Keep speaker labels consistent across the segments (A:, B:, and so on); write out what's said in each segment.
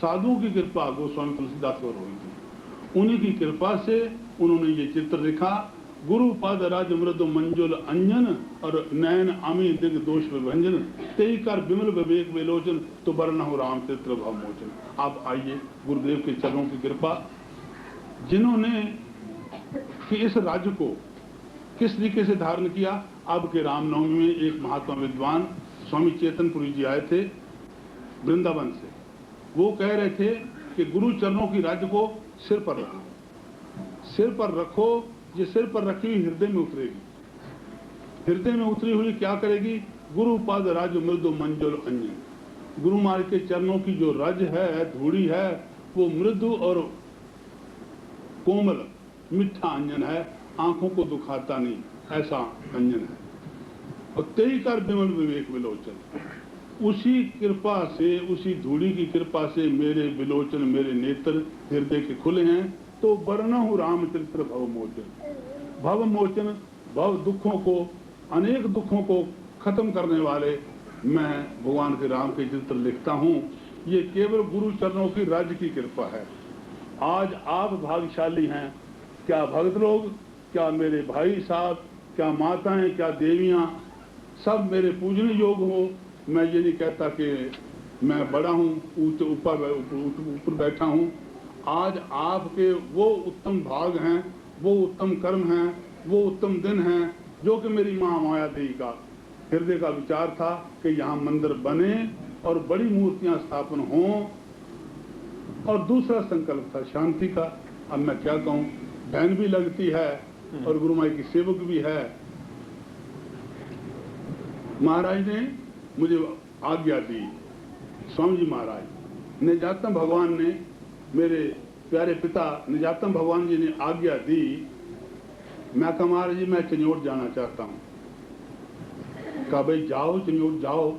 A: साधुओं की कृपा गोस्वामी तुलसीदास पर हुई थी। उन्हीं की कृपा से उन्होंने ये चित्र लिखा, गुरु पद राज मृदु मंजुल अंजन और नयन अमी दिग दोष विभंजन, तेई कर विमल विवेक विलोचन, तो बरनहु राम चित्र भवमोचन। आप आइए, गुरुदेव के चरणों की कृपा, जिन्होंने कि इस राज्य को किस तरीके से धारण किया। अब के रामनवमी में एक महात्मा विद्वान स्वामी चेतनपुरी जी आए थे वृंदावन से। वो कह रहे थे कि गुरु चरणों की राज्य को सिर पर रखो, सिर पर रखो। ये सिर पर रखी हुई हृदय में उतरेगी, हृदय में उतरी हुई क्या करेगी? गुरु पद राज मृदु मंजुल अंजन। गुरु महाराज के चरणों की जो रज है, धूड़ी है, वो मृदु और कोमल मीठा अंजन है, आंखों को दुखाता नहीं, ऐसा अंजन है। और तेई कर विमल विवेक विलोचन, उसी कृपा से, उसी धूड़ी की कृपा से मेरे विलोचन, मेरे नेत्र हृदय के खुले हैं। तो बरनहु रामचरित्र भवमोचन। भवमोचन, भव दुखों को, अनेक दुखों को खत्म करने वाले मैं भगवान के राम के चित्र लिखता हूँ। ये केवल गुरु चरणों की राज्य की कृपा है। आज आप भाग्यशाली हैं, क्या भक्त लोग, क्या मेरे भाई साहब, क्या माताएं, क्या देवियां, सब मेरे पूजने योग हो। मैं ये नहीं कहता कि मैं बड़ा हूँ, ऊपर बैठा हूँ। आज आपके वो उत्तम भाग हैं, वो उत्तम कर्म हैं, वो उत्तम दिन हैं, जो कि मेरी माँ माया देवी का हृदय का विचार था कि यहाँ मंदिर बने और बड़ी मूर्तियां स्थापन हों। और दूसरा संकल्प था शांति का। अब मैं क्या कहूँ, बहन भी लगती है और गुरु माई की सेवक भी है। महाराज ने मुझे आज्ञा दी, स्वामी जी महाराज निजातम भगवान ने, मेरे प्यारे पिता निजातम भगवान जी ने आज्ञा दी। मैं कहा महाराज जी मैं चिन्योट जाना चाहता हूँ। कहा भाई जाओ, चिन्योट जाओ।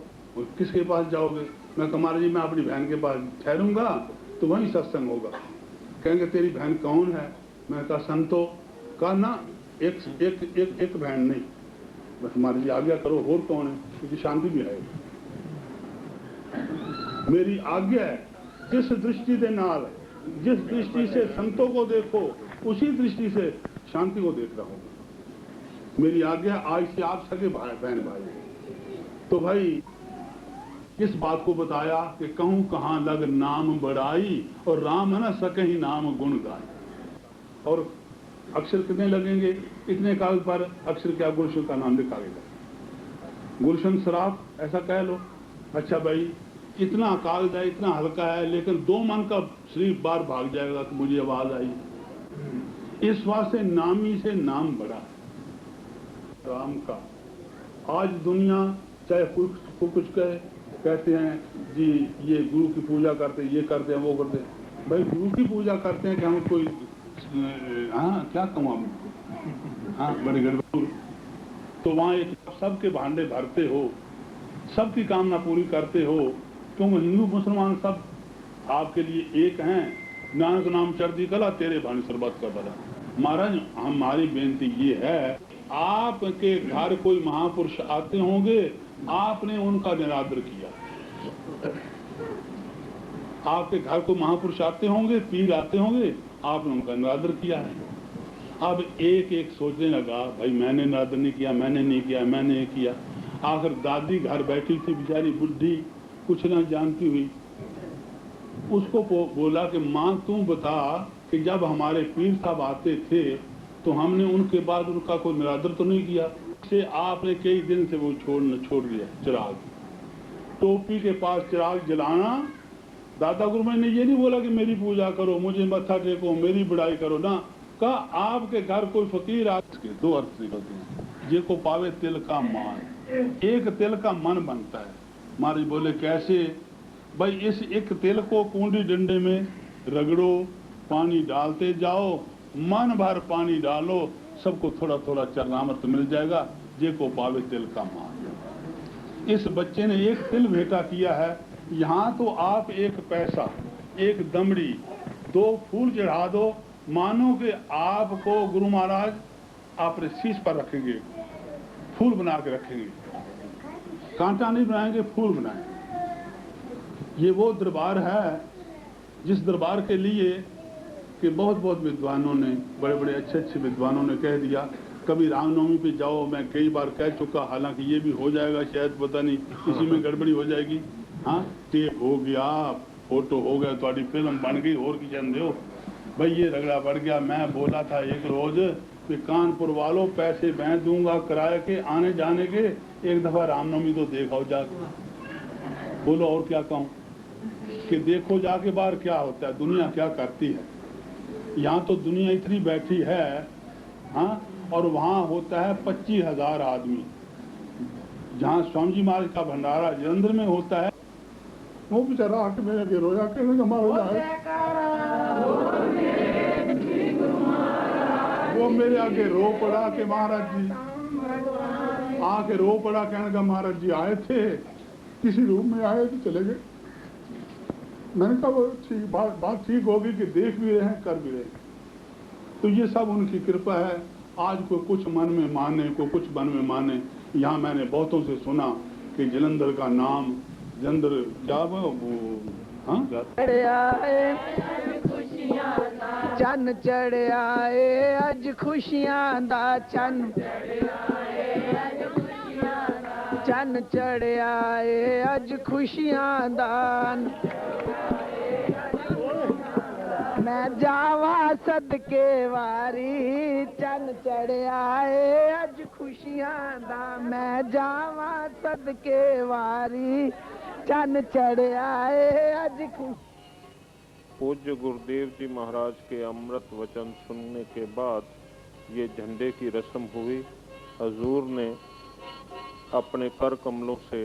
A: किसके पास जाओगे? मैं कहा महाराज जी मैं अपनी बहन के पास ठहरूंगा, तो वहीं सत्संग होगा। कहेंगे तेरी बहन कौन है? मैं कहा संतो। कहा ना, एक बहन नहीं, बस महाराज जी आज्ञा करो, और कौन है? क्योंकि शांति भी है। मेरी आज्ञा है, जिस दृष्टि से नाल, जिस दृष्टि से संतों को देखो, उसी दृष्टि से शांति को देख रहा हूं। मेरी आज्ञा आज से आप सगे बहन भाई। तो भाई इस बात को बताया कि कहूं कहां लग नाम बढ़ाई, और राम न सके ही नाम गुण गाय। और अक्षर कितने लगेंगे? इतने कागज पर अक्षर क्या गुलशन का नाम लिखा गया, गुलशन शराब ऐसा कह लो। अच्छा भाई इतना कागज है, इतना हल्का है, लेकिन 2 मन का शरीर बार भाग जाएगा कि मुझे आवाज आई। इस वास्ते नामी से नाम बड़ा राम का। आज दुनिया चाहे कुछ कहते हैं जी ये गुरु की पूजा करते, ये करते हैं, वो करते हैं। भाई गुरु की पूजा करते हैं कि हम कोई क्या कहूँ, बड़े गड़बड़। तो वहाँ एक सबके भांडे भरते हो, सबकी कामना पूरी करते हो, क्योंकि हिंदू मुसलमान सब आपके लिए एक हैं। नानक नाम चढ़ती कला, तेरे भाने सरबत का भला। महाराज हमारी बेनती ये है, आपके घर कोई महापुरुष आते होंगे, आपने उनका निरादर किया। आपके घर को महापुरुष आते होंगे, पीर आते होंगे, आपने उनका निरादर किया है। अब एक सोचने लगा भाई मैंने निरादर नहीं किया, मैंने नहीं किया, मैंने नहीं किया। आखिर दादी घर बैठी थी बेचारी बुढ़ी, कुछ ना जानती हुई। उसको बोला कि माँ तू बता कि जब हमारे पीर साहब आते थे तो हमने उनके बाद उनका कोई निरादर तो नहीं किया। से आपने कई दिन से वो छोड़ दिया चिराग। टोपी के पास चिराग जलाना। दादा गुरु ने ये नहीं बोला कि मेरी पूजा करो, मुझे मत्था टेको, मेरी बड़ाई करो ना। कहा आपके घर कोई फकीर आके 2 अर्थ निकलते हैं। जे को पावे तिल का मान, एक तिल का मन बनता है। महाराज बोले कैसे? भाई इस एक तिल को कुंडी डंडे में रगड़ो, पानी डालते जाओ, मन भर पानी डालो, सबको थोड़ा थोड़ा चरणामृत मिल जाएगा। जे को पावे तिल का मान। इस बच्चे ने एक तिल भेंटा किया है। यहाँ तो आप एक पैसा, एक दमड़ी, 2 फूल चढ़ा दो, मानो कि आपको गुरु महाराज अपने शीश पर रखेंगे, फूल बना के रखेंगे। कांटा नहीं बनाएंगे, फूल बनाएंगे। ये वो दरबार है जिस दरबार के लिए कि बहुत बहुत विद्वानों ने, बड़े बड़े अच्छे अच्छे विद्वानों ने कह दिया कभी रामनवमी पे जाओ, मैं कई बार कह चुका, हालांकि ये भी हो जाएगा शायद, पता नहीं इसी में गड़बड़ी हो जाएगी। हाँ, टेप हो गया, फोटो हो गया, थोड़ी फिल्म बन गई, और की चंद हो भाई, ये रगड़ा बढ़ गया। मैं बोला था एक रोज कि कानपुर वालों पैसे मैं दूंगा किराए के आने जाने के, एक दफा रामनवमी तो देखो जाके। बोलो और क्या कहूँ कि देखो जाके बाहर क्या होता है, दुनिया क्या करती है। यहाँ तो दुनिया इतनी बैठी है, हाँ, और वहाँ होता है 25,000 आदमी। जहाँ स्वामी जी महाराज का भंडारा जलंधर में होता है, वो बेचारा आके मेरे आगे रोया, कहने का वो मेरे आगे रो पड़ा कि महाराज जी, आके रो पड़ा, कहने का महाराज जी आए थे, किसी रूम में आए तो चले गए। मैंने कहा वो ठीक बात ठीक होगी कि देख भी रहे हैं, कर भी रहे हैं। तो ये सब उनकी कृपा है। आज को कुछ मन में माने, को कुछ मन में माने। यहाँ मैंने बहुतों से सुना कि जलंधर का नाम, जलंधर क्या वो, हाँ,
B: चन चढ़ आए अज खुशियां दा चन, चन चढ़ आए अज खुशियां दा, मैं जावा सदके वारी, चन चढ़ आए अज खुशियां दा, मैं जावा सदके वारी, चन चढ़ आए अज खुशियां।
C: पूज्य गुरुदेव जी महाराज के अमृत वचन सुनने के बाद ये झंडे की रस्म हुई। हजूर ने अपने कर कमलों से